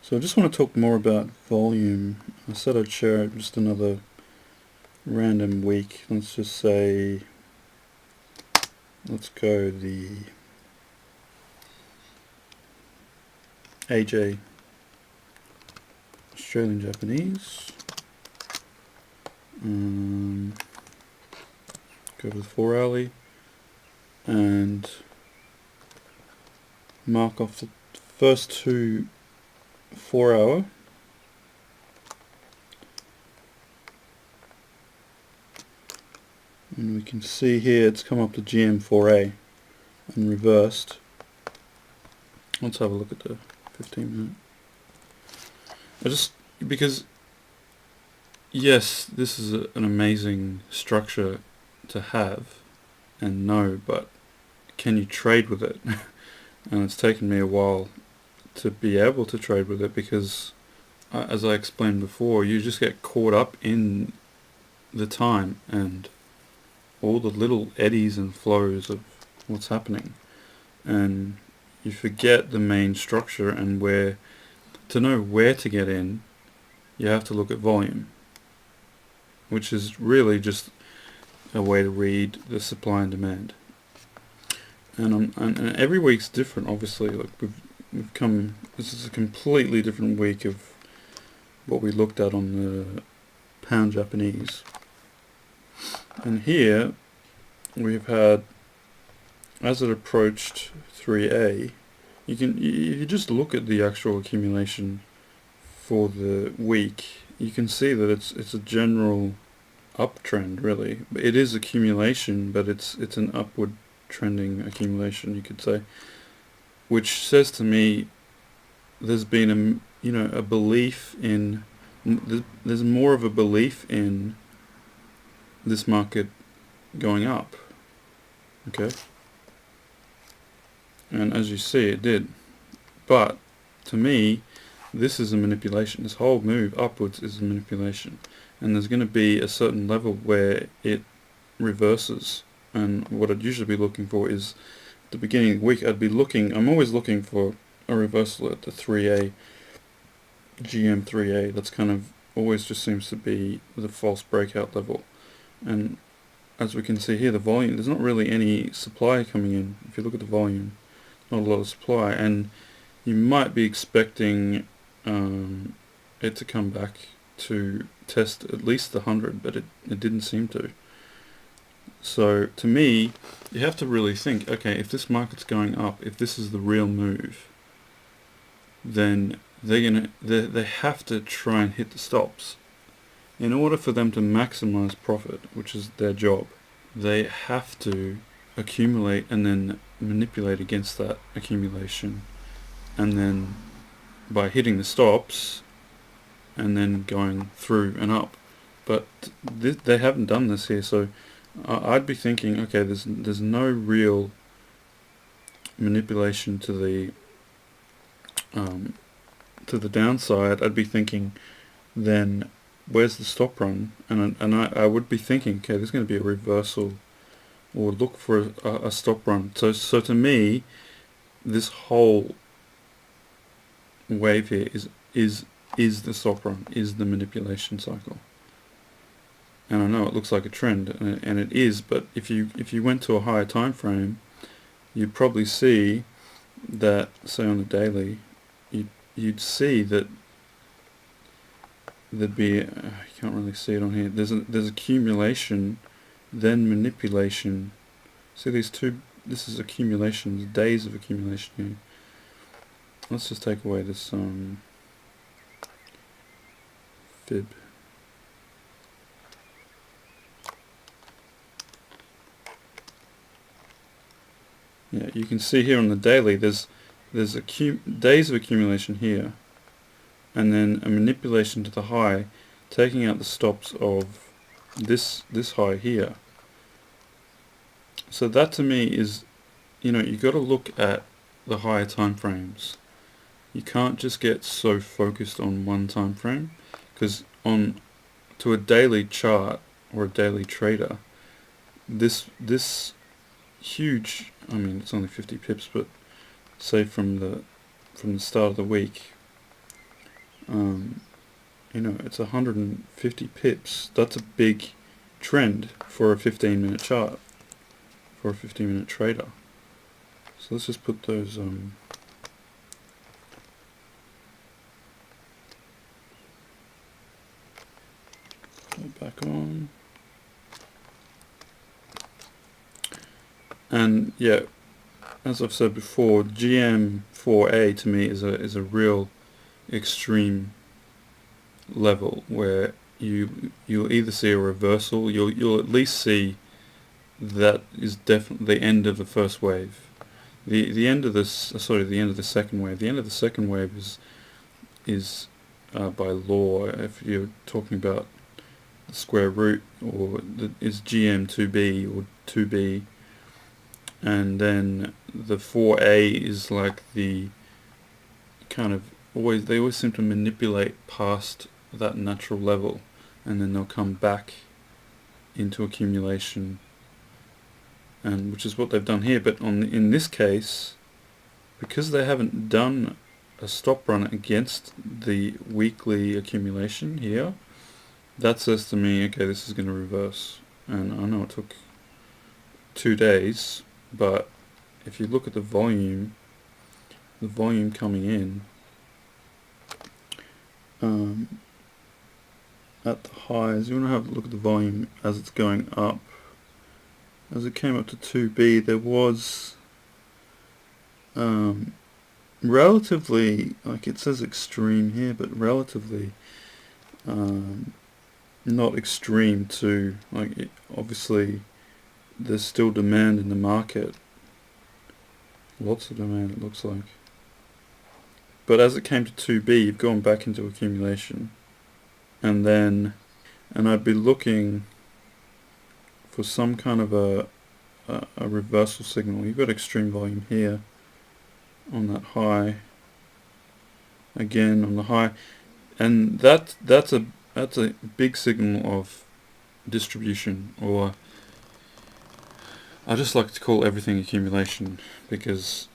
So I just want to talk more about volume. I said I'd share just another random week. Let's just say, let's go the AJ Australian Japanese. Go to the 4 hourly and mark off the first two 4 hour and we can see here it's come up to GM4A and reversed. Let's have a look at the 15 minute. Because yes, this is an amazing structure to have and know, but can you trade with it? And it's taken me a while to be able to trade with it because, as I explained before, you just get caught up in the time and all the little eddies and flows of what's happening, and you forget the main structure. And to know where to get in, you have to look at volume, which is really just a way to read the supply and demand. And every week's different, obviously. Like we've come. This is a completely different week of what we looked at on the pound Japanese. And here we've had, as it approached 3A, if you just look at the actual accumulation for the week, you can see that it's a general uptrend, really. It is accumulation, but it's an upward trending accumulation, you could say, which says to me there's been a belief in, there's more of a belief in this market going up. Okay, and as you see, it did. But to me, this is a manipulation. This whole move upwards is a manipulation, and there's going to be a certain level where it reverses. And what I'd usually be looking for is, at the beginning of the week, I'm always looking for a reversal at the 3A, GM3A. That's kind of always just seems to be the false breakout level. And as we can see here, the volume, there's not really any supply coming in. If you look at the volume, not a lot of supply, and you might be expecting it to come back to test at least the 100, but it didn't seem to. So to me, you have to really think, okay, if this market's going up, if this is the real move, then they have to try and hit the stops. In order for them to maximize profit, which is their job, they have to accumulate and then manipulate against that accumulation, and then by hitting the stops and then going through and up. But they haven't done this here, so I'd be thinking, okay, there's no real manipulation to the downside. I'd be thinking, then where's the stop run? And I would be thinking, okay, there's going to be a reversal, or look for a stop run. So to me, this whole wave here is the stop run, is the manipulation cycle. And I know it looks like a trend, and it is, but if you went to a higher time frame, you'd probably see that, say on the daily, you'd see that there'd be, I can't really see it on here, there's accumulation, then manipulation. See these two, this is accumulation, days of accumulation here. Let's just take away this fib. Yeah, you can see here on the daily there's days of accumulation here, and then a manipulation to the high, taking out the stops of this high here. So that to me is, you got to look at the higher time frames. You can't just get so focused on one time frame, because to a daily chart or a daily trader, this huge, I mean it's only 50 pips, but say from the start of the week, you know, it's 150 pips. That's a big trend for a 15-minute chart, for a 15-minute trader. So let's just put those back on. And yeah, as I've said before, GM4A to me is a real extreme level where you'll either see a reversal, you'll at least see that is definitely the end of the first wave. The end of this, the end of the second wave. The end of the second wave is by law, if you're talking about the square root, or is GM2B or 2B, and then the 4A is like the kind of they always seem to manipulate past that natural level, and then they'll come back into accumulation, and which is what they've done here. But in this case, because they haven't done a stop run against the weekly accumulation here, that says to me, okay, this is going to reverse. And I know it took 2 days, but if you look at the volume coming in at the highs, you want to have a look at the volume as it's going up. As it came up to 2B, there was relatively, like it says extreme here, but relatively not extreme to, like, obviously there's still demand in the market, lots of demand it looks like. But as it came to 2B, you've gone back into accumulation, and I'd be looking for some kind of a reversal signal. You've got extreme volume here on that high, again on the high, and that's a big signal of distribution, or I just like to call everything accumulation, because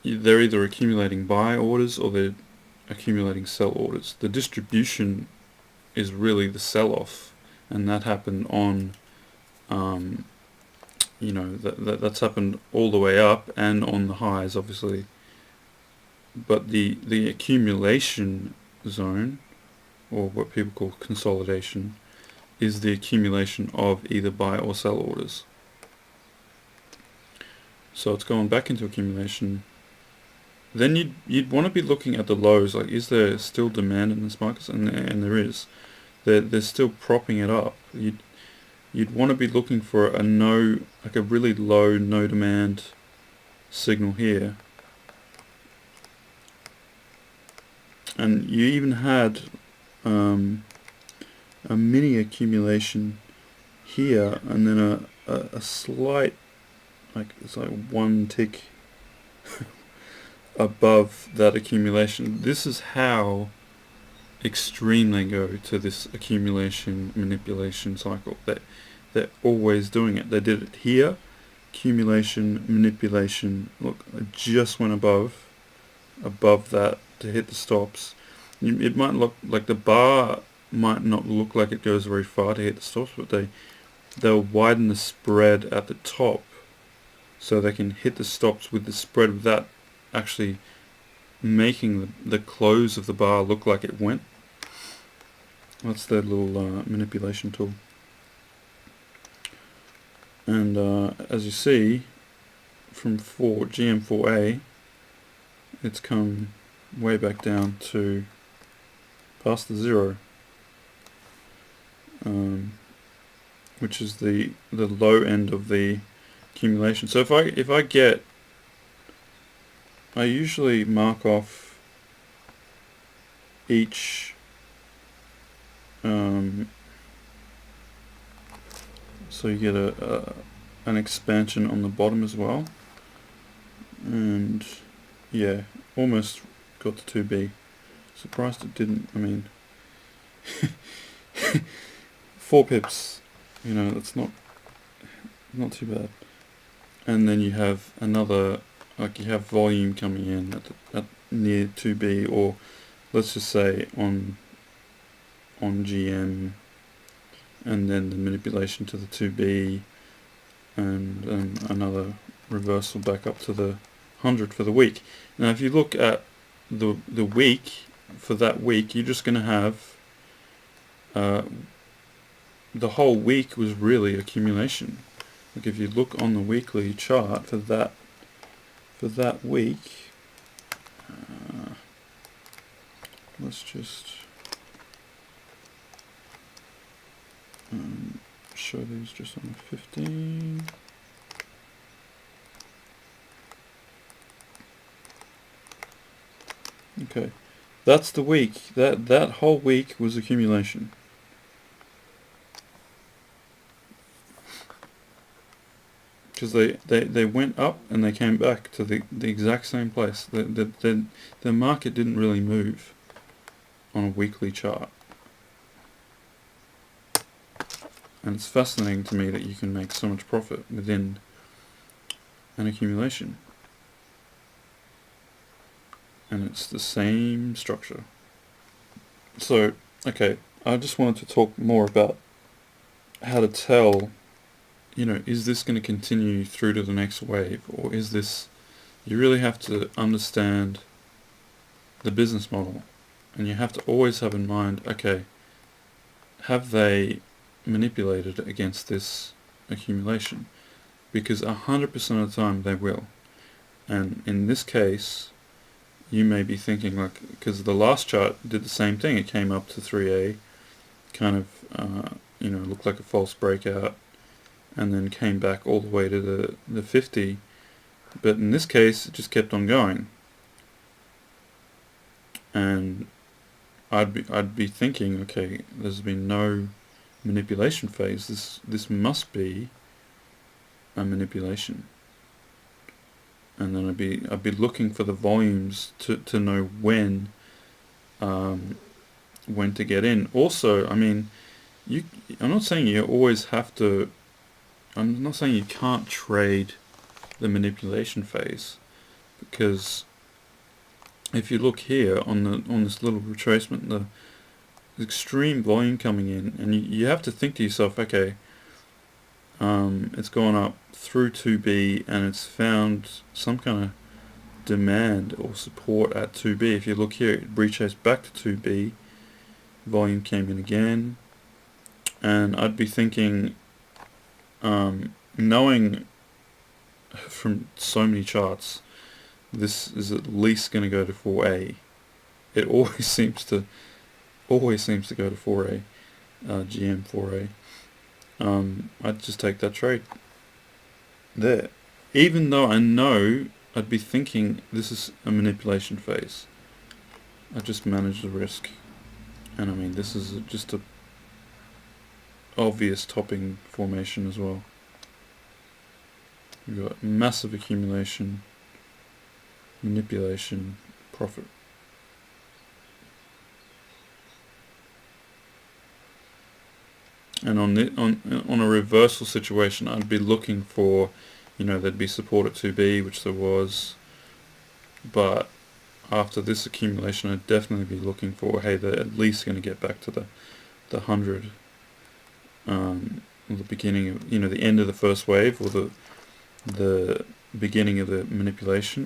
they're either accumulating buy orders or they're accumulating sell orders. The distribution is really the sell-off, and that happened on you know, that's happened all the way up and on the highs, obviously. But the accumulation zone, or what people call consolidation, is the accumulation of either buy or sell orders. So it's going back into accumulation. Then you'd want to be looking at the lows, like, is there still demand in this market? And there is. They're still propping it up. You'd want to be looking for a really low no demand signal here. And you even had a mini accumulation here, and then a slight, like, it's like one tick above that accumulation. This is how extreme they go to this accumulation manipulation cycle. They're always doing it. They did it here, accumulation, manipulation. Look, I just went above that to hit the stops. It might look like the bar might not look like it goes very far to hit the stops, but they'll widen the spread at the top so they can hit the stops with the spread of that actually making the close of the bar look like it went. That's their little manipulation tool. And as you see, from GM4A, it's come way back down to past the zero, which is the low end of the accumulation. So if I usually mark off each so you get an expansion on the bottom as well, and yeah, almost got to 2B. Surprised it didn't. I mean, 4 pips, you know, that's not too bad. And then you have another, like, you have volume coming in at near 2B, or let's just say on GM, and then the manipulation to the 2B, and another reversal back up to the 100 for the week. Now if you look at the week, for that week, you're just going to have the whole week was really accumulation. Like if you look on the weekly chart for that week, let's just show these just on the 15. Okay, that's the week. That whole week was accumulation. Because they went up and they came back to the exact same place. The market didn't really move on a weekly chart. And it's fascinating to me that you can make so much profit within an accumulation. And it's the same structure. So, okay, I just wanted to talk more about how to tell, is this going to continue through to the next wave, or is this, you really have to understand the business model, and you have to always have in mind, okay, have they manipulated against this accumulation? Because 100% of the time they will. And in this case, you may be thinking, like, because the last chart did the same thing, it came up to 3A, kind of, looked like a false breakout, and then came back all the way to the 50, but in this case it just kept on going. And I'd be thinking, okay, there's been no manipulation phase. This must be a manipulation. And then I'd be looking for the volumes to know when to get in. Also, I mean, I'm not saying you always have to. I'm not saying you can't trade the manipulation phase, because if you look here on this little retracement, the extreme volume coming in, and you have to think to yourself, okay, it's gone up through 2B and it's found some kind of demand or support at 2B. If you look here, it retraced back to 2B, volume came in again, and I'd be thinking, knowing from so many charts, this is at least going to go to 4A. It always seems to go to 4A, GM 4A. I'd just take that trade there, even though I know I'd be thinking this is a manipulation phase. I just manage the risk, and I mean this is just a obvious topping formation as well. We've got massive accumulation, manipulation, profit. And on a reversal situation, I'd be looking for, there'd be support at 2B, which there was, but after this accumulation, I'd definitely be looking for, hey, they're at least going to get back to the 100, the beginning of, the end of the first wave, or the beginning of the manipulation.